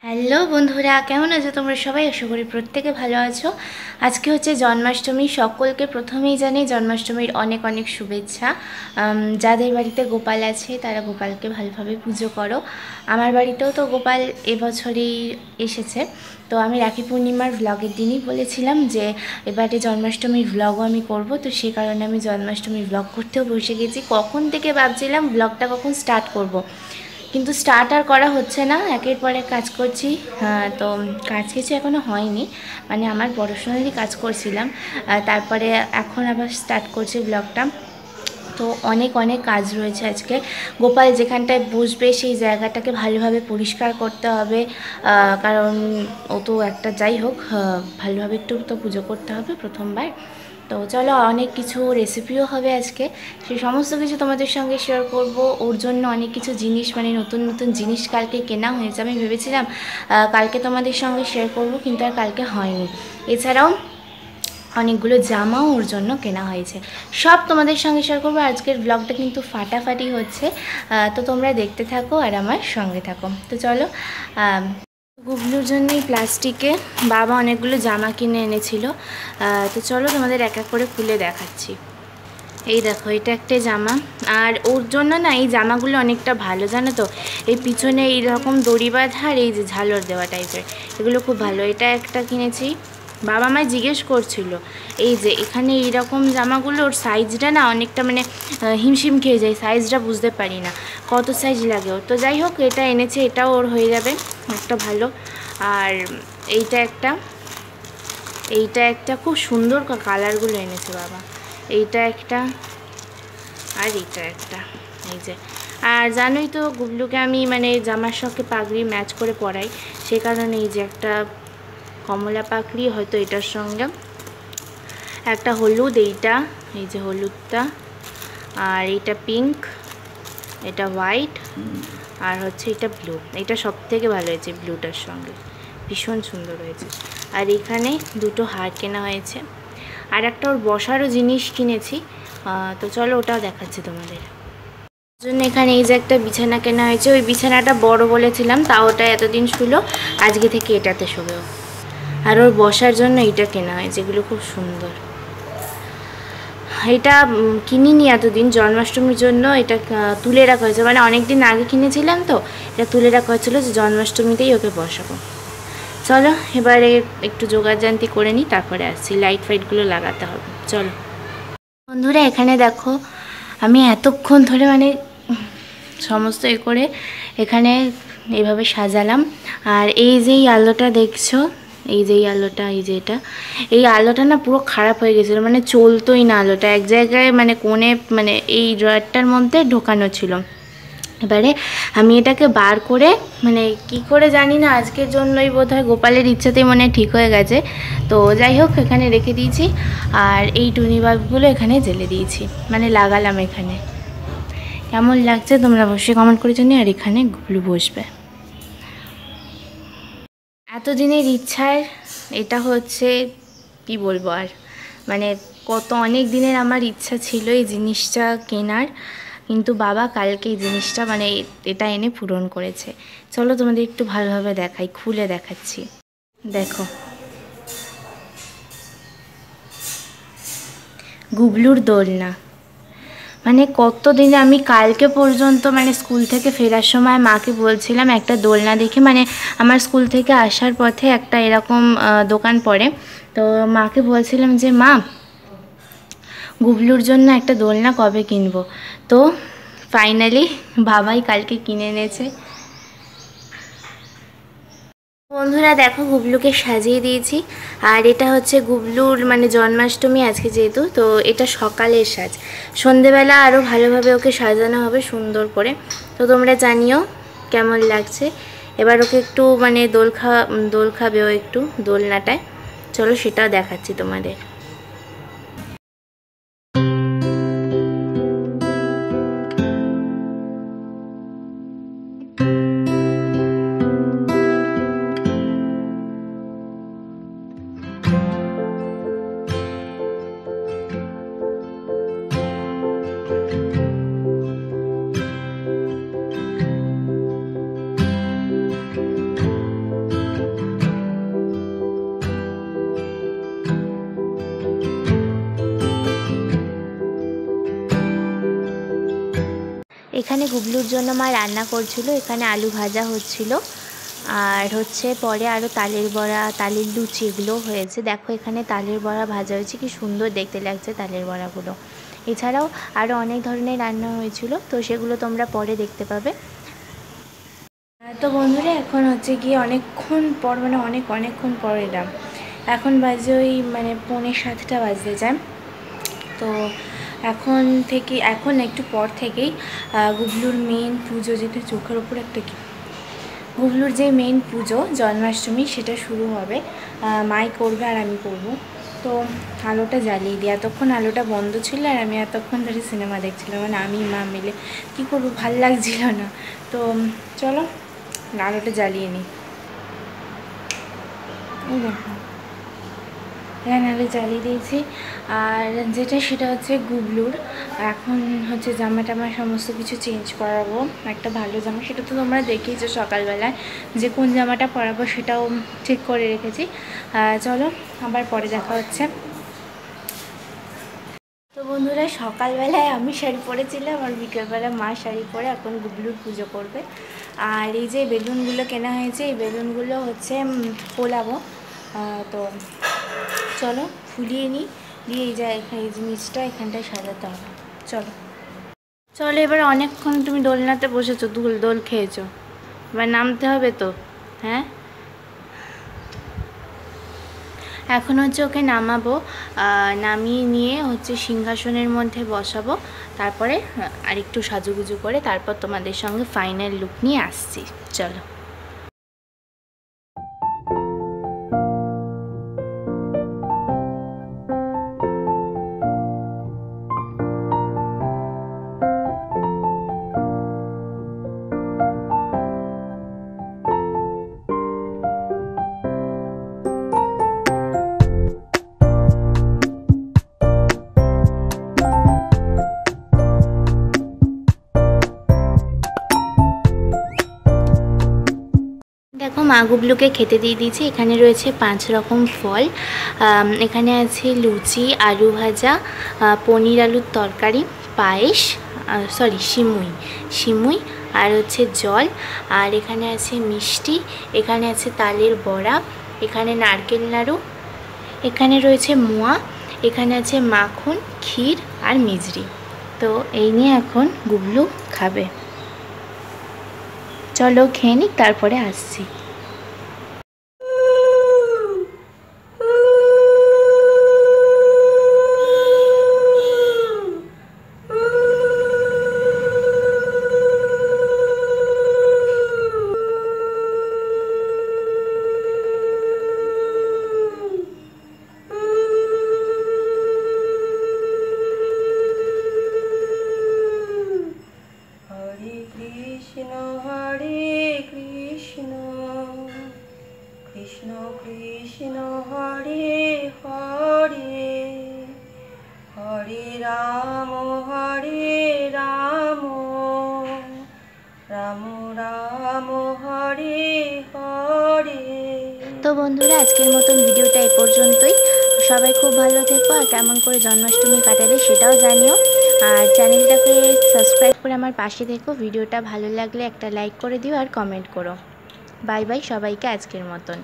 Hello বন্ধুরা, কেমন আছো তোমরা সবাই? আশা করি প্রত্যেকে ভালো আছো। আজকে হচ্ছে জন্মাষ্টমী। সকলকে প্রথমেই জানাই জন্মাষ্টমীর অনেক অনেক শুভেচ্ছা। যাদের বাড়িতে গোপাল আছে তারা গোপালকে ভালোভাবে পুজো করো। আমার বাড়িতেও তো গোপাল এবছরই এসেছে। তো আমি রাখি পূর্ণিমার ভ্লগের দিনই বলেছিলাম যে এবারে জন্মাষ্টমীর ভ্লগও আমি করব, তো সেই কারণে আমি জন্মাষ্টমীর ভ্লগ করতেও বসে গেছি। কখন থেকে ভাবছিলাম ব্লগটা কখন স্টার্ট করব, কিন্তু স্টার্ট আর করা হচ্ছে না। একের পর এক কাজ করছি। তো কাজ কিছু এখনও হয়নি, মানে আমার পড়াশোনারই কাজ করছিলাম। তারপরে এখন আবার স্টার্ট করছি ব্লগটা। তো অনেক অনেক কাজ রয়েছে আজকে। গোপাল যেখানটায় বসবে সেই জায়গাটাকে ভালোভাবে পরিষ্কার করতে হবে, কারণ ও তো একটা, যাই হোক, ভালোভাবে একটু তো পুজো করতে হবে প্রথমবার। তো চলো, অনেক কিছু রেসিপিও হবে আজকে, সেই সমস্ত কিছু তোমাদের সঙ্গে শেয়ার করব। ওর জন্য অনেক কিছু জিনিস, মানে নতুন নতুন জিনিস কালকে কেনা হয়েছে। আমি ভেবেছিলাম কালকে তোমাদের সঙ্গে শেয়ার করব, কিন্তু আর কালকে হয়নি। এছাড়াও অনেকগুলো জামাও ওর জন্য কেনা হয়েছে, সব তোমাদের সঙ্গে শেয়ার করবো। আজকের ব্লগটা কিন্তু ফাটাফাটি হচ্ছে, তো তোমরা দেখতে থাকো আর আমার সঙ্গে থাকো। তো চলো, গুবলুর জন্য এই প্লাস্টিকে বাবা অনেকগুলো জামা কিনে এনেছিল। তো চলো তোমাদের এক এক করে খুলে দেখাচ্ছি। এই দেখো, এটা একটা জামা। আর ওর জন্য না এই জামাগুলো অনেকটা ভালো, জানো তো। এই পিছনে এইরকম দড়ি বাঁধা আর এই যে ঝালর দেওয়া টাইপের, এগুলো খুব ভালো। এটা একটা কিনেছি। বাবা আমায় জিজ্ঞেস করছিল, এই যে এখানে এইরকম জামাগুলো, ওর সাইজটা না অনেকটা, মানে হিমশিম খেয়ে যায়, সাইজটা বুঝতে পারি না কত সাইজ লাগে ওর। তো যাই হোক, এটা এনেছে, এটাও ওর হয়ে যাবে একটা ভালো। আর এইটা একটা, এইটা একটা খুব সুন্দর কালারগুলো এনেছে বাবা। এইটা একটা, আর এইটা একটা, এই যে। আর জানোই তো গুবলুকে আমি মানে জামার সঙ্গে পাগড়ি ম্যাচ করে পরাই, সে কারণে এই যে একটা কমলা পাগড়ি, হয়তো এটার সঙ্গে একটা হলুদ, এইটা, এই যে হলুদটা, আর এইটা পিঙ্ক, এটা হোয়াইট, আর হচ্ছে এটা ব্লু। এটা সব থেকে ভালো হয়েছে, ব্লুটার সঙ্গে ভীষণ সুন্দর হয়েছে। আর এখানে দুটো হার কেনা হয়েছে, আর একটা ওর বসারও জিনিস কিনেছি। তো চলো ওটাও দেখাচ্ছি তোমাদের জন্য। এখানে এই যে একটা বিছানা কেনা হয়েছে, ওই বিছানাটা বড় বলেছিলাম, তাও ওটা এতদিন শুলো, আজকে থেকে এটাতে শোবেও। আর ওর বসার জন্য এইটা কেনা হয়েছে, এগুলো খুব সুন্দর। এটা কিনিনি এতদিন, জন্মাষ্টমীর জন্য এটা তুলে রাখা হয়েছে, মানে অনেক দিন আগে কিনেছিলাম, তো এটা তুলে রাখা হয়েছিলো যে জন্মাষ্টমীতেই ওকে বসাবো। চলো এবারে একটু যোগাযান্তি করে নিই, তারপরে আসছি। লাইট ফাইটগুলো লাগাতে হবে। চলো বন্ধুরা, এখানে দেখো আমি এতক্ষণ ধরে মানে সমস্ত করে এখানে এইভাবে সাজালাম। আর এই যে আলোটা দেখছো, এই যে আলোটা, এই যে এটা, এই আলোটা না পুরো খারাপ হয়ে গেছিলো, মানে চলতোই না আলোটা, এক জায়গায় মানে কোণে, মানে এই ড্রয়ারটার মধ্যে ঢোকানো ছিল। এবারে আমি এটাকে বার করে, মানে কি করে জানি না, আজকের জন্যই বোধহয় গোপালের ইচ্ছাতেই মনে ঠিক হয়ে গেছে। তো যাই হোক, এখানে রেখে দিয়েছি। আর এই টুনি বাল্বগুলো এখানে জ্বেলে দিয়েছি, মানে লাগালাম এখানে। কেমন লাগছে তোমরা অবশ্যই কমেন্ট করে জানিও। আর এখানে গুবলু বসবে। এতদিনের ইচ্ছার এটা হচ্ছে, কি বলবো আর, মানে কত অনেক দিনের আমার ইচ্ছা ছিল এই জিনিসটা কেনার, কিন্তু বাবা কালকে এই জিনিসটা, মানে এটা এনে পূরণ করেছে। চলো তোমাদের একটু ভালোভাবে দেখাই, খুলে দেখাচ্ছি। দেখো, গুবলুর দোলনা। মানে কতদিন আমি কালকে পর্যন্ত, মানে স্কুল থেকে ফেরার সময় মাকে বলছিলাম একটা দোলনা দেখে, মানে আমার স্কুল থেকে আসার পথে একটা এরকম দোকান পড়ে, তো মাকে বলছিলাম যে মা, গুবলুর জন্য একটা দোলনা কবে কিনবো। তো ফাইনালি বাবাই কালকে কিনে এনেছে। বন্ধুরা দেখো, গুবলুকে সাজিয়ে দিয়েছি। আর এটা হচ্ছে গুবলুর মানে জন্মাষ্টমী আজকে যেহেতু, তো এটা সকালের সাজ। সন্ধেবেলা আরও ভালোভাবে ওকে সাজানো হবে সুন্দর করে। তো তোমরা জানিও কেমন লাগছে। এবার ওকে একটু মানে দোল খাবে ও একটু দোলনাটায়। চলো সেটাও দেখাচ্ছি তোমাদের। এখানে গুবলুর জন্য মা রান্না করছিল, এখানে আলু ভাজা হচ্ছিল, আর হচ্ছে পরে আরও তালের বড়া, তালের লুচি এগুলো হয়েছে। দেখো এখানে তালের বড়া ভাজা হয়েছে, কি সুন্দর দেখতে লাগছে তালের বড়াগুলো। এছাড়াও আরও অনেক ধরনের রান্না হয়েছিল, তো সেগুলো তোমরা পরে দেখতে পাবে। তো বন্ধুরা এখন হচ্ছে গিয়ে অনেকক্ষণ পর, মানে অনেকক্ষণ পর এলাম। এখন বাজে ওই মানে 6:45 বাজতে যায়। তো এখন একটু পর থেকেই গুবলুর মেন পুজো, যেটা চোখের ওপর একটা গুবলুর যে মেন পুজো জন্মাষ্টমী, সেটা শুরু হবে। মাই করবে আর আমি করব। তো আলোটা জ্বালিয়ে দিই। এতক্ষণ আলোটা বন্ধ ছিল আর আমি এতক্ষণ ধরে সিনেমা দেখছিলাম, মানে আমি মা মিলে। কী করবো, ভাল লাগছিল না। তো চলো আলোটা জ্বালিয়ে নিই। এই দেখো আলো জ্বালিয়ে দিয়েছি। আর সেটা হচ্ছে গুবলুর এখন হচ্ছে জামা টামা সমস্ত কিছু চেঞ্জ করাবো, একটা ভালো জামা। সেটা তো তোমরা দেখেইছো সকালবেলায়, যে কোন জামাটা পরাবো সেটাও ঠিক করে রেখেছি। চলো আবার পরে দেখা হচ্ছে। তো বন্ধুরা, সকালবেলায় আমি শাড়ি পরেছিলাম আর বিকেলবেলায় মা শাড়ি পরে এখন গুবলুর পুজো করবে। আর এই যে বেলুনগুলো কেনা হয়েছে, এই বেলুনগুলো হচ্ছে পোলাবো। তো চলো ফুলিয়ে নিই, দিয়ে এই যে এই জিনিসটা এখানটায় সাজাতে হবে। চলো এবার অনেকক্ষণ তুমি দোলনাতে বসেছো, দোল খেয়েছো, এবার নামতে হবে তো। হ্যাঁ, এখন হচ্ছে ওকে নামাবো, নামিয়ে নিয়ে হচ্ছে সিংহাসনের মধ্যে বসাবো। তারপরে আরেকটু সাজুগুজু করে তারপর তোমাদের সঙ্গে ফাইনাল লুক নিয়ে আসছি। চলো। দেখো মা গুবলুকে খেতে দিয়ে দিয়েছি। এখানে রয়েছে 5 রকম ফল, এখানে আছে লুচি, আলু ভাজা, পনির আলুর তরকারি, পায়েস, সিমুই, আর হচ্ছে জল, আর এখানে আছে মিষ্টি, এখানে আছে তালের বড়া, এখানে নারকেল নাড়ু, এখানে রয়েছে মোয়া, এখানে আছে মাখন, ক্ষীর আর মিজরি। তো এই নিয়ে এখন গুবলু খাবে। চলো খেয়ে নিক, তারপরে আসছি। কৃষ্ণ হরে হরে, হরে রাম রাম রাম হরে হরে। তো বন্ধুরা, আজকের মতন ভিডিওটা এ পর্যন্তই। সবাই খুব ভালো থেকো, আর কেমন করে জন্মাষ্টমী কাটালে সেটাও জানিও। আর চ্যানেলটাকে সাবস্ক্রাইব করে আমার পাশে থেকো। ভিডিওটা ভালো লাগলে একটা লাইক করে দিও আর কমেন্ট করো। বাই বাই সবাইকে আজকের মতন।